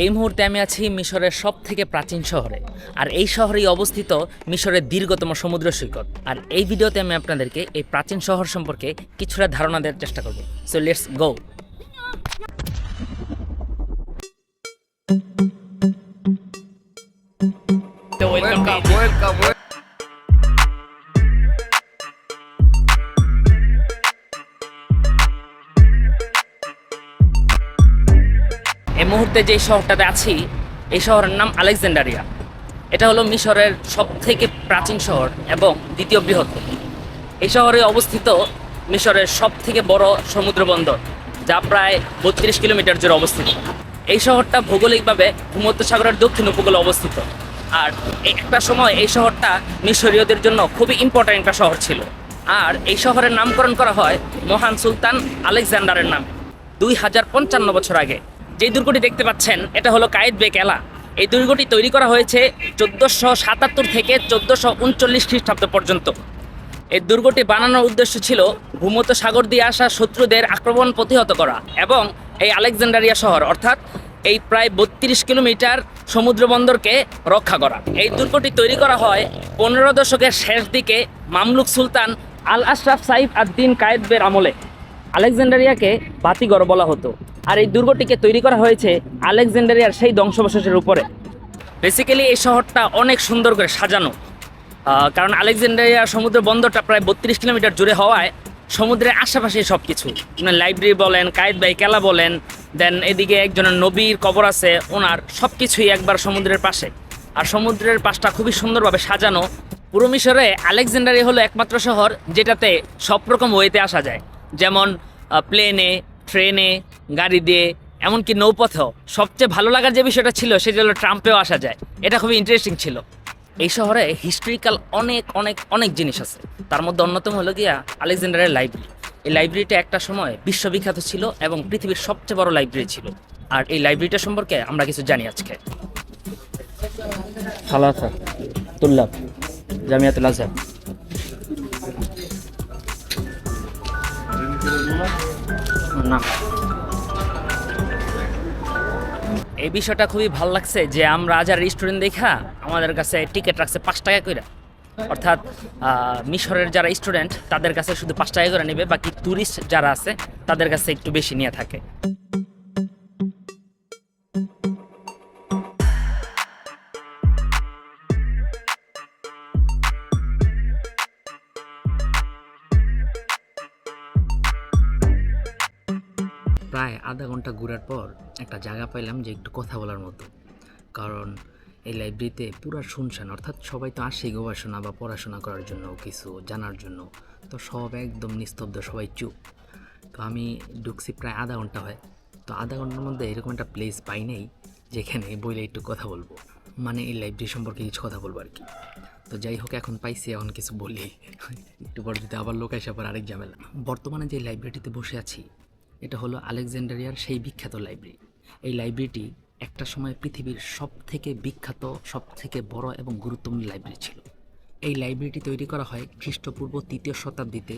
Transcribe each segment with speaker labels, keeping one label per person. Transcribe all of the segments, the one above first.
Speaker 1: এই মুহূর্তে আমি আছি মিশরের সবথেকে প্রাচীন শহরে, আর এই শহরেই অবস্থিত মিশরের দীর্ঘতম সমুদ্র সৈকত। আর এই ভিডিওতে আমি আপনাদেরকে এই প্রাচীন শহর সম্পর্কে কিছুটা ধারণা দেওয়ার চেষ্টা করব। So let's go. এই মুহূর্তে যে শহরটাতে আছি, এই শহরের নাম আলেকজান্ডারিয়া। এটা হলো মিশরের সবথেকে প্রাচীন শহর এবং দ্বিতীয় বৃহত্তম। এই শহরে অবস্থিত মিশরের সবথেকে বড় সমুদ্র বন্দর, যা প্রায় 32 কিলোমিটার জুড়ে অবস্থিত। এই শহরটা ভৌগোলিকভাবে ভূমধ্যসাগরের দক্ষিণ উপকূলে অবস্থিত। আর একটা সময় এই শহরটা মিশরীয়দের জন্য খুবই ইম্পর্ট্যান্ট একটা শহর ছিল। আর এই শহরের নামকরণ করা হয় মহান সুলতান আলেকজান্ডারের নামে 2055 বছর আগে। যে দুর্গটি দেখতে পাচ্ছেন, এটা হলো কায়েতবে কেলা। এই দুর্গটি তৈরি করা হয়েছে 1477 থেকে 1439 খ্রিস্টাব্দ পর্যন্ত। এই দুর্গটি বানানোর উদ্দেশ্য ছিল ভূমধ্যসাগর দিয়ে আসা শত্রুদের আক্রমণ প্রতিহত করা এবং এই আলেকজান্ডারিয়া শহর অর্থাৎ এই প্রায় 32 কিলোমিটার সমুদ্র বন্দরকে রক্ষা করা। এই দুর্গটি তৈরি করা হয় 15 দশকের শেষ দিকে মামলুক সুলতান আল আশরাফ সাইফ আদ-দিন কায়েতবের আমলে। আলেকজান্ডারিয়াকে বাতিঘর বলা হতো, আর এই দুর্গটিকে তৈরি করা হয়েছে আলেকজান্ডারিয়ার সেই ধ্বংসাবশেষের উপরে। বেসিক্যালি এই শহরটা অনেক সুন্দর করে সাজানো, কারণ আলেকজান্ডারিয়া সমুদ্র বন্দরটা প্রায় 32 কিলোমিটার জুড়ে হওয়ায় সমুদ্রের আশেপাশে সব কিছু, মানে লাইব্রেরি বলেন, কায়েতবে কেলা বলেন, দেন এদিকে একজনের নবীর কবর আছে, ওনার সব কিছুই একবার সমুদ্রের পাশে। আর সমুদ্রের পাশটা খুবই সুন্দরভাবে সাজানো। পুরো মিশরে আলেকজান্ডারিয়া হলো একমাত্র শহর যেটাতে সব রকম ওয়েতে আসা যায়, যেমন প্লেনে, ট্রেনে, গাড়ি দিয়ে, এমনকি নৌপথেও। সবচেয়ে ভালো লাগার যে বিষয়টা ছিল সেটা হলো ট্রাম্পেও আসা যায়। এটা খুবই ইন্টারেস্টিং ছিল। এই শহরে হিস্ট্রিক্যাল অনেক অনেক অনেক জিনিস আছে। তার মধ্যে অন্যতম হলো গিয়া আলেকজান্ডারিয়ার লাইব্রেরি। এই লাইব্রেরিটা একটা সময় বিশ্ববিখ্যাত ছিল এবং পৃথিবীর সবচেয়ে বড় লাইব্রেরি ছিল। আর এই লাইব্রেরিটা সম্পর্কে আমরা কিছু জানি আজকে। সালাসা তুল্লাব জামিয়াতুল আজহার। না, এই বিষয়টা খুবই ভালো লাগছে যে আমরা যারা রেস্টুরেন্ট দেখা আমাদের কাছে টিকিট রাখছে 5 টাকা করে। অর্থাৎ মিশরের যারা স্টুডেন্ট তাদের কাছে শুধু 5 টাকা করে নেবে, বাকি ট্যুরিস্ট যারা আছে তাদের কাছে একটু বেশি নিয়ে থাকে। প্রায় আধা ঘন্টা ঘোরার পর একটা জায়গা পাইলাম যে একটু কথা বলার মতো, কারণ এই লাইব্রেরিতে পুরা শুনশান। অর্থাৎ সবাই তো আসে গবেষণা বা পড়াশোনা করার জন্য, কিছু জানার জন্য, তো সব একদম নিস্তব্ধ, সবাই চুপ। তো আমি ঢুকছি প্রায় আধা ঘন্টা হয়। তো আধা ঘন্টার মধ্যে এরকম একটা প্লেস পাই নাই যেখানে বইলে একটু কথা বলবো, মানে এই লাইব্রেরি সম্পর্কে কিছু কথা বলবো আর কি। তো যাই হোক, এখন পাইছি, এখন কিছু বলি। একটু পর যদি আবার লোক আসে, আবার আরেক ঝামেলা। বর্তমানে যে লাইব্রেরিটিতে বসে আছি এটা হলো আলেকজান্ডারিয়ার সেই বিখ্যাত লাইব্রেরি। এই লাইব্রেরিটি একটা সময় পৃথিবীর সবথেকে বিখ্যাত, সবথেকে বড় এবং গুরুত্বপূর্ণ লাইব্রেরি ছিল। এই লাইব্রেরিটি তৈরি করা হয় খ্রিস্টপূর্ব 3য় শতাব্দীতে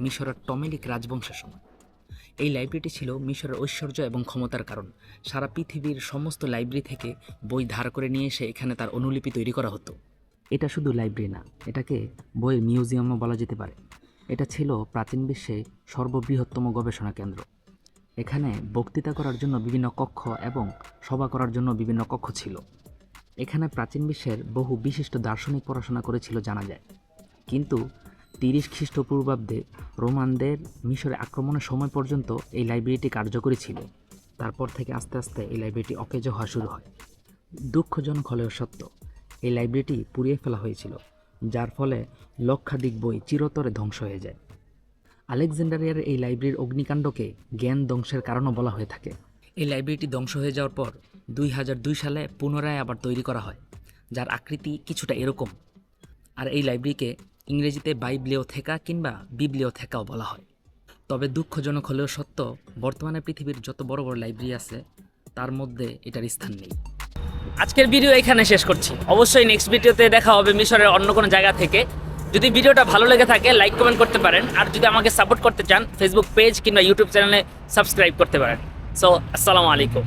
Speaker 1: মিশরের টমেলিক রাজবংশের সময়। এই লাইব্রেরিটি ছিল মিশরের ঐশ্বর্য এবং ক্ষমতার কারণ। সারা পৃথিবীর সমস্ত লাইব্রেরি থেকে বই ধার করে নিয়ে এসে এখানে তার অনুলিপি তৈরি করা হতো। এটা শুধু লাইব্রেরি না, এটাকে বইয়ের মিউজিয়ামও বলা যেতে পারে। এটা ছিল প্রাচীন বিশ্বে সর্ববৃহত্তম গবেষণা কেন্দ্র। এখানে বক্তৃতা করার জন্য বিভিন্ন কক্ষ এবং সভা করার জন্য বিভিন্ন কক্ষ ছিল। এখানে প্রাচীন বিশ্বের বহু বিশিষ্ট দার্শনিক পড়াশোনা করেছিল জানা যায়। কিন্তু 30 খ্রিস্টপূর্বাব্দে রোমানদের মিশরে আক্রমণের সময় পর্যন্ত এই লাইব্রেরিটি কার্যকরী ছিল। তারপর থেকে আস্তে আস্তে এই লাইব্রেরিটি অকেজ হওয়া শুরু হয়। দুঃখজনক হলেও সত্য, এই লাইব্রেরিটি পুড়িয়ে ফেলা হয়েছিল, যার ফলে লক্ষাধিক বই চিরতরে ধ্বংস হয়ে যায়। আলেকজান্ডারিয়ার এই লাইব্রেরির অগ্নিকাণ্ডকে জ্ঞান ধ্বংসের কারণও বলা হয়ে থাকে। এই লাইব্রেরিটি ধ্বংস হয়ে যাওয়ার পর 2002 সালে পুনরায় আবার তৈরি করা হয়, যার আকৃতি কিছুটা এরকম। আর এই লাইব্রেরিকে ইংরেজিতে বাইব্লিওথেকা কিংবা বিব্লিওথেকাও বলা হয়। তবে দুঃখজনক হলেও সত্য, বর্তমানে পৃথিবীর যত বড় বড় লাইব্রেরি আছে তার মধ্যে এটার স্থান নেই। আজকের ভিডিও এখানে শেষ করছি। অবশ্যই নেক্সট ভিডিওতে দেখা হবে মিশরের অন্য কোনো জায়গা থেকে। যদি ভিডিওটা ভালো লেগে থাকে লাইক কমেন্ট করতে পারেন, আর যদি আমাকে সাপোর্ট করতে চান ফেসবুক পেজ কিংবা ইউটিউব চ্যানেলে সাবস্ক্রাইব করতে পারেন। সো আসসালামু আলাইকুম।